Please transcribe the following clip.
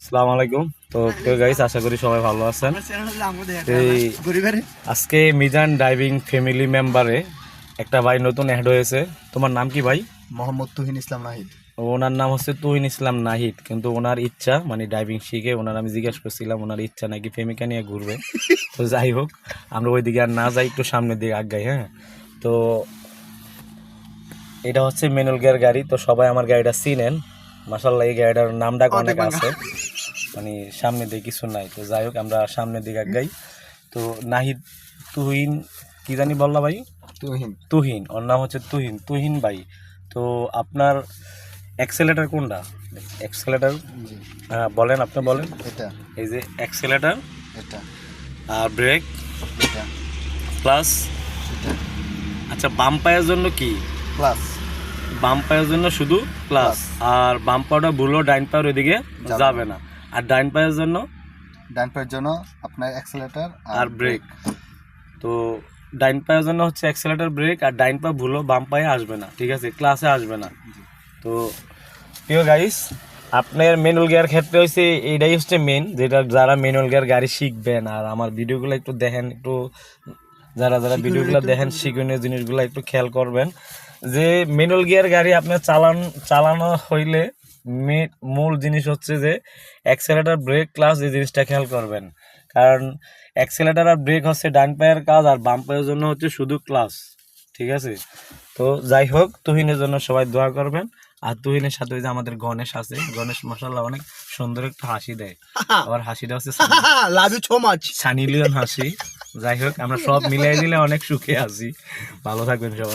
আসসালামু আলাইকুম। তো গাইস, আশা করি সবাই ভালো আছেন। এই আজকে মিজান ড্রাইভিং ফ্যামিলি মেম্বারে একটা ভাই নতুন অ্যাড হয়েছে। তোমার নাম কি ভাই? মোহাম্মদ তুহিন ইসলাম নাহিদ। ওনার নাম হচ্ছে তুহিন ইসলাম নাহিদ, কিন্তু ওনার ইচ্ছা মানে ড্রাইভিং শিখে ওনার আমি জিজ্ঞেস করছিলাম, ওনার ইচ্ছা নাকি প্রেমিকা নিয়ে ঘুরবে। তো যাই হোক, আমরা ওইদিকে আর না যাই, একটু সামনের দিকে আগাই। হ্যাঁ, তো এটা হচ্ছে ম্যানুয়াল গিয়ার গাড়ি। তো সবাই আমার গাড়িটা চিনেন, মাশাআল্লাহ। এই গাড়িটার নামটা অনেক আছে, মানে সামনের দিকে কিছু নাই। তো যাই হোক, আমরা সামনের দিকে আগাই। তো নাহিদ, তুহিন কি জানি বললা ভাই? তুহিন, ওর নাম হচ্ছে তুহিন ভাই। তো আপনার অ্যাক্সেলেটার কোনটা? অ্যাক্সেলেটার বলেন, আপনি বলেন। এটা, এই যে অ্যাক্সেলেটার, এটা, আর ব্রেক, এটা, প্লাস। এটা, আচ্ছা, বাম পায়ের জন্য কি? প্লাস। বাম পায়ের জন্য শুধু প্লাস, আর বাম পাটা ভুলো ডাইন পায়ের ওইদিকে যাবে না। আর ডাইন পায়ের জন্য? ডান পায়ের জন্য আপনার অ্যাক্সেলেটর আর ব্রেক। তো ডাইন পায়ের জন্য হচ্ছে অ্যাক্সেলেটর, ব্রেক, আর ডাইন পা ভুলো বাম পায়ে আসবে না, ঠিক আছে? ক্লাসে আসবে না। তো প্রিয় গাইস, আপনার ম্যানুয়াল গিয়ার ক্ষেত্রে হচ্ছে এইটাই হচ্ছে মেন, যেটা যারা ম্যানুয়াল গিয়ার গাড়ি শিখবেন, আর আমার ভিডিওগুলো একটু দেখেন, একটু যারা ভিডিওগুলো দেখেন, শিক্ষণীয় জিনিসগুলো একটু খেয়াল করবেন। যে ম্যানুয়াল গিয়ার গাড়ি আপনার চালানো হইলে মূল জিনিস হচ্ছে যে অ্যাক্সেলেটার, ব্রেক, ক্লাচ, এই জিনিসটা খেয়াল করবেন। কারণ অ্যাক্সেলেটার আর ব্রেক হচ্ছে ডান পায়ের কাজ, আর বাম পায়ের জন্য হচ্ছে শুধু ক্লাচ, ঠিক আছে? তো যাই হোক, তুহিনের জন্য সবাই দোয়া করবেন। আর তুহিনের সাথে ওই যে আমাদের গণেশ আছে, গণেশ মাশাআল্লাহ অনেক সুন্দর একটা হাসি দেয়। আবার হাসিটা হচ্ছে love you so much, Sunny Leone হাসি। যাই হোক, আমরা সব মিলাই দিলে অনেক সুখে আছি। ভালো থাকবেন সবাই।